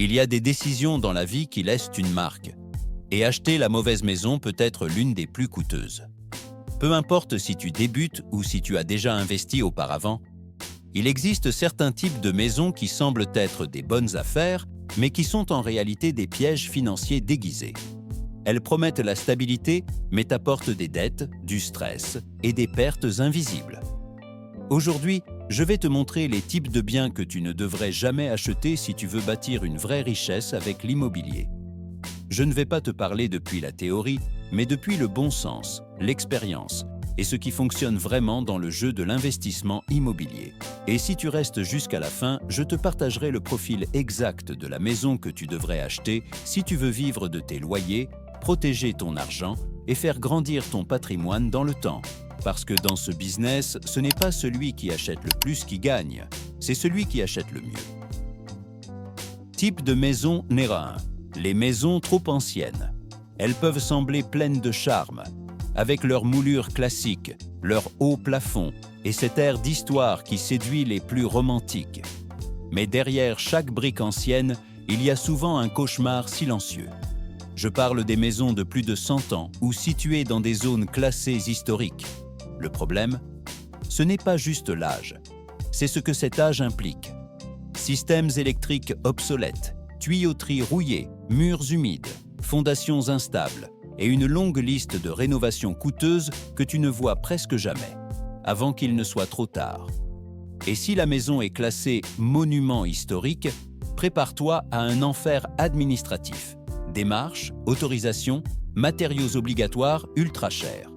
Il y a des décisions dans la vie qui laissent une marque. Et acheter la mauvaise maison peut être l'une des plus coûteuses. Peu importe si tu débutes ou si tu as déjà investi auparavant, il existe certains types de maisons qui semblent être des bonnes affaires, mais qui sont en réalité des pièges financiers déguisés. Elles promettent la stabilité, mais t'apportent des dettes, du stress et des pertes invisibles. Aujourd'hui, je vais te montrer les types de biens que tu ne devrais jamais acheter si tu veux bâtir une vraie richesse avec l'immobilier. Je ne vais pas te parler depuis la théorie, mais depuis le bon sens, l'expérience et ce qui fonctionne vraiment dans le jeu de l'investissement immobilier. Et si tu restes jusqu'à la fin, je te partagerai le profil exact de la maison que tu devrais acheter si tu veux vivre de tes loyers, protéger ton argent et faire grandir ton patrimoine dans le temps. Parce que dans ce business, ce n'est pas celui qui achète le plus qui gagne, c'est celui qui achète le mieux. Type de maison numéro 1. Les maisons trop anciennes. Elles peuvent sembler pleines de charme, avec leur moulure classique, leur haut plafond et cet air d'histoire qui séduit les plus romantiques. Mais derrière chaque brique ancienne, il y a souvent un cauchemar silencieux. Je parle des maisons de plus de 100 ans ou situées dans des zones classées historiques. Le problème, ce n'est pas juste l'âge, c'est ce que cet âge implique. Systèmes électriques obsolètes, tuyauteries rouillées, murs humides, fondations instables et une longue liste de rénovations coûteuses que tu ne vois presque jamais, avant qu'il ne soit trop tard. Et si la maison est classée monument historique, prépare-toi à un enfer administratif. Démarches, autorisations, matériaux obligatoires ultra chers.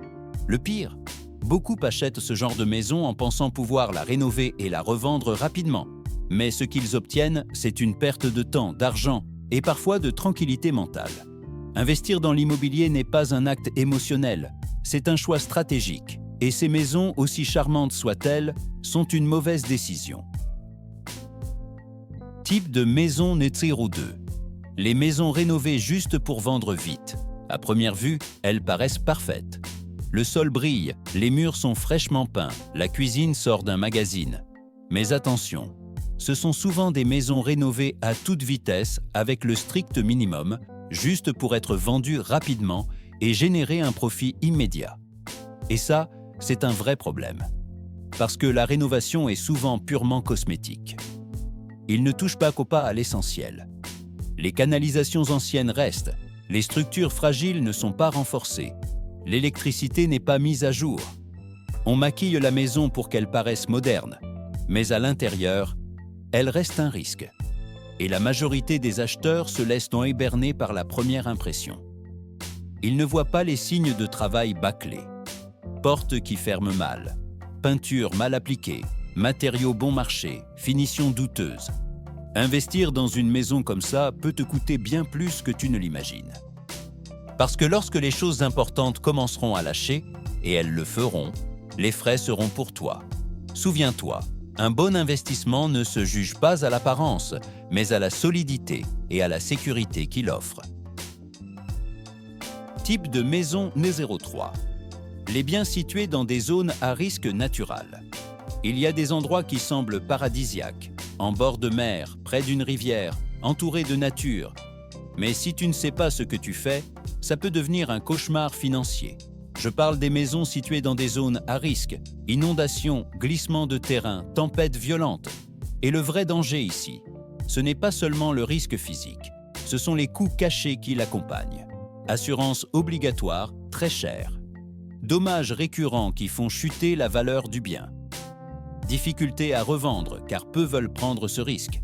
Le pire, beaucoup achètent ce genre de maison en pensant pouvoir la rénover et la revendre rapidement. Mais ce qu'ils obtiennent, c'est une perte de temps, d'argent et parfois de tranquillité mentale. Investir dans l'immobilier n'est pas un acte émotionnel, c'est un choix stratégique. Et ces maisons, aussi charmantes soient-elles, sont une mauvaise décision. Type de maison numéro 2. Les maisons rénovées juste pour vendre vite. À première vue, elles paraissent parfaites. Le sol brille, les murs sont fraîchement peints, la cuisine sort d'un magazine. Mais attention, ce sont souvent des maisons rénovées à toute vitesse avec le strict minimum, juste pour être vendues rapidement et générer un profit immédiat. Et ça, c'est un vrai problème. Parce que la rénovation est souvent purement cosmétique. Il ne touche pas qu'au pas à l'essentiel. Les canalisations anciennes restent, les structures fragiles ne sont pas renforcées, l'électricité n'est pas mise à jour. On maquille la maison pour qu'elle paraisse moderne, mais à l'intérieur, elle reste un risque. Et la majorité des acheteurs se laissent enhéberner par la première impression. Ils ne voient pas les signes de travail bâclés. Portes qui ferment mal, peinture mal appliquée, matériaux bon marché, finition douteuse. Investir dans une maison comme ça peut te coûter bien plus que tu ne l'imagines. Parce que lorsque les choses importantes commenceront à lâcher, et elles le feront, les frais seront pour toi. Souviens-toi, un bon investissement ne se juge pas à l'apparence, mais à la solidité et à la sécurité qu'il offre. Type de maison numéro 3. Les biens situés dans des zones à risque naturel. Il y a des endroits qui semblent paradisiaques, en bord de mer, près d'une rivière, entourés de nature. Mais si tu ne sais pas ce que tu fais, ça peut devenir un cauchemar financier. Je parle des maisons situées dans des zones à risque, inondations, glissements de terrain, tempêtes violentes. Et le vrai danger ici, ce n'est pas seulement le risque physique, ce sont les coûts cachés qui l'accompagnent. Assurance obligatoire, très chère. Dommages récurrents qui font chuter la valeur du bien. Difficulté à revendre car peu veulent prendre ce risque.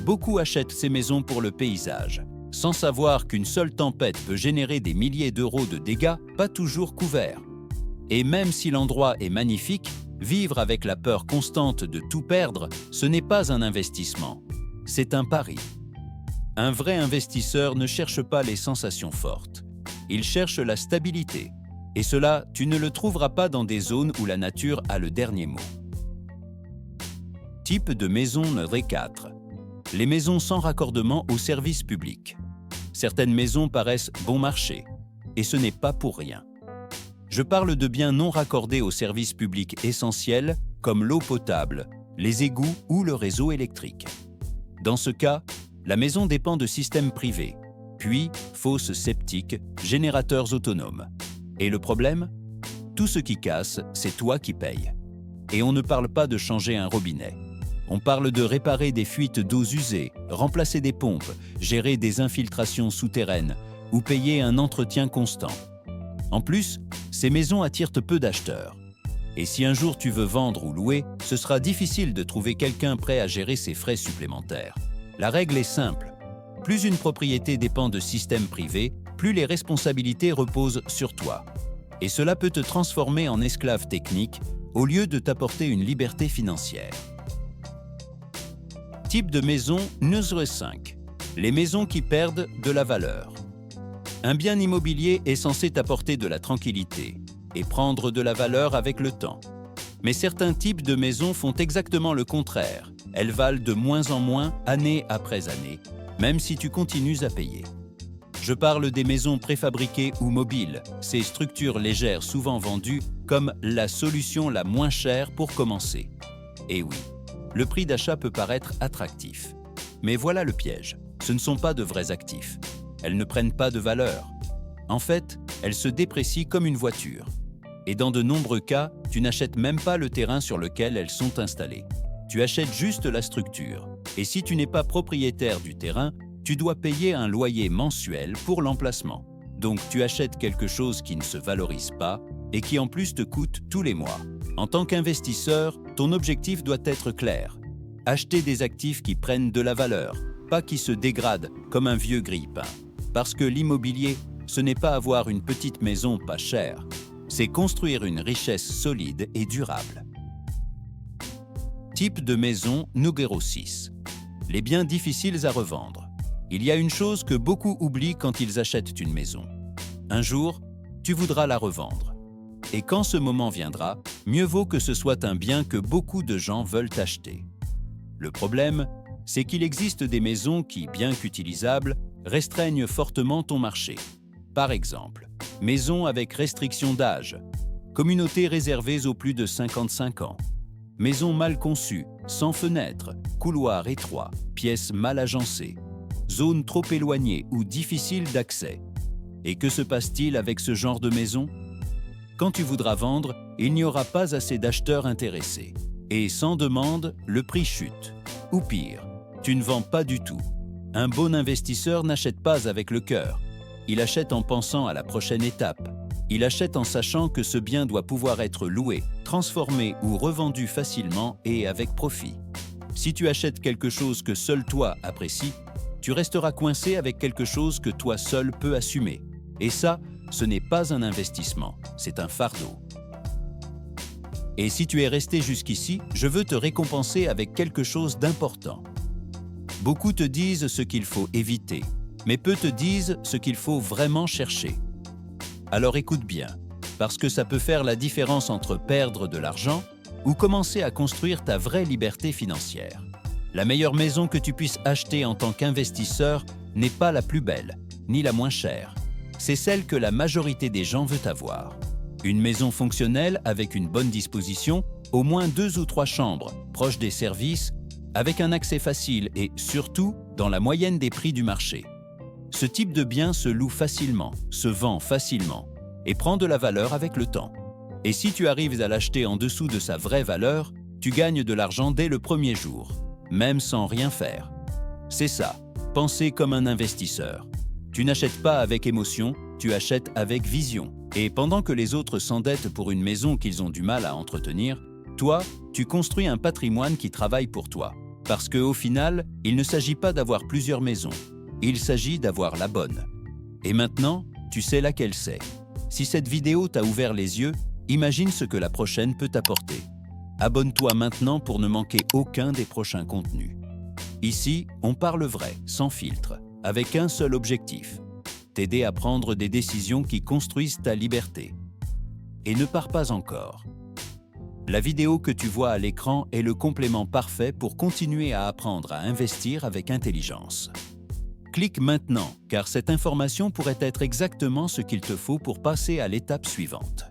Beaucoup achètent ces maisons pour le paysage, sans savoir qu'une seule tempête peut générer des milliers d'euros de dégâts pas toujours couverts. Et même si l'endroit est magnifique, vivre avec la peur constante de tout perdre, ce n'est pas un investissement, c'est un pari. Un vrai investisseur ne cherche pas les sensations fortes, il cherche la stabilité. Et cela, tu ne le trouveras pas dans des zones où la nature a le dernier mot. Type de maison numéro 4. Les maisons sans raccordement au service public. Certaines maisons paraissent bon marché, et ce n'est pas pour rien. Je parle de biens non raccordés au service public essentiel, comme l'eau potable, les égouts ou le réseau électrique. Dans ce cas, La maison dépend de systèmes privés, puis fosses septiques, générateurs autonomes. Et le problème? Tout ce qui casse, c'est toi qui payes. Et on ne parle pas de changer un robinet. On parle de réparer des fuites d'eau usées, remplacer des pompes, gérer des infiltrations souterraines ou payer un entretien constant. En plus, ces maisons attirent peu d'acheteurs. Et si un jour tu veux vendre ou louer, ce sera difficile de trouver quelqu'un prêt à gérer ces frais supplémentaires. La règle est simple. Plus une propriété dépend de systèmes privés, plus les responsabilités reposent sur toi. Et cela peut te transformer en esclave technique au lieu de t'apporter une liberté financière. Type de maison numéro 5. Les maisons qui perdent de la valeur. Un bien immobilier est censé t'apporter de la tranquillité et prendre de la valeur avec le temps. Mais certains types de maisons font exactement le contraire. Elles valent de moins en moins année après année, même si tu continues à payer. Je parle des maisons préfabriquées ou mobiles, ces structures légères souvent vendues comme la solution la moins chère pour commencer. Et oui, le prix d'achat peut paraître attractif. Mais voilà le piège, ce ne sont pas de vrais actifs. Elles ne prennent pas de valeur. En fait, elles se déprécient comme une voiture. Et dans de nombreux cas, tu n'achètes même pas le terrain sur lequel elles sont installées. Tu achètes juste la structure. Et si tu n'es pas propriétaire du terrain, tu dois payer un loyer mensuel pour l'emplacement. Donc tu achètes quelque chose qui ne se valorise pas et qui en plus te coûte tous les mois. En tant qu'investisseur, ton objectif doit être clair. Acheter des actifs qui prennent de la valeur, pas qui se dégradent comme un vieux grille-pain. Parce que l'immobilier, ce n'est pas avoir une petite maison pas chère, c'est construire une richesse solide et durable. Type de maison numéro 6. Les biens difficiles à revendre. Il y a une chose que beaucoup oublient quand ils achètent une maison. Un jour, tu voudras la revendre. Et quand ce moment viendra, mieux vaut que ce soit un bien que beaucoup de gens veulent acheter. Le problème, c'est qu'il existe des maisons qui, bien qu'utilisables, restreignent fortement ton marché. Par exemple, maisons avec restriction d'âge, communautés réservées aux plus de 55 ans, maisons mal conçues, sans fenêtres, couloirs étroits, pièces mal agencées, zones trop éloignées ou difficiles d'accès. Et que se passe-t-il avec ce genre de maison? Quand tu voudras vendre, il n'y aura pas assez d'acheteurs intéressés. Et sans demande, le prix chute. Ou pire, tu ne vends pas du tout. Un bon investisseur n'achète pas avec le cœur. Il achète en pensant à la prochaine étape. Il achète en sachant que ce bien doit pouvoir être loué, transformé ou revendu facilement et avec profit. Si tu achètes quelque chose que seul toi apprécies, tu resteras coincé avec quelque chose que toi seul peux assumer. Et ça, ce n'est pas un investissement, c'est un fardeau. Et si tu es resté jusqu'ici, je veux te récompenser avec quelque chose d'important. Beaucoup te disent ce qu'il faut éviter, mais peu te disent ce qu'il faut vraiment chercher. Alors écoute bien, parce que ça peut faire la différence entre perdre de l'argent ou commencer à construire ta vraie liberté financière. La meilleure maison que tu puisses acheter en tant qu'investisseur n'est pas la plus belle, ni la moins chère. C'est celle que la majorité des gens veut avoir. Une maison fonctionnelle avec une bonne disposition, au moins 2 ou 3 chambres, proches des services, avec un accès facile et, surtout, dans la moyenne des prix du marché. Ce type de bien se loue facilement, se vend facilement et prend de la valeur avec le temps. Et si tu arrives à l'acheter en dessous de sa vraie valeur, tu gagnes de l'argent dès le premier jour, même sans rien faire. C'est ça, penser comme un investisseur. Tu n'achètes pas avec émotion, tu achètes avec vision. Et pendant que les autres s'endettent pour une maison qu'ils ont du mal à entretenir, toi, tu construis un patrimoine qui travaille pour toi. Parce qu'au final, il ne s'agit pas d'avoir plusieurs maisons. Il s'agit d'avoir la bonne. Et maintenant, tu sais laquelle c'est. Si cette vidéo t'a ouvert les yeux, imagine ce que la prochaine peut t'apporter. Abonne-toi maintenant pour ne manquer aucun des prochains contenus. Ici, on parle vrai, sans filtre, avec un seul objectif: t'aider à prendre des décisions qui construisent ta liberté. Et ne pars pas encore. La vidéo que tu vois à l'écran est le complément parfait pour continuer à apprendre à investir avec intelligence. Clique maintenant, car cette information pourrait être exactement ce qu'il te faut pour passer à l'étape suivante.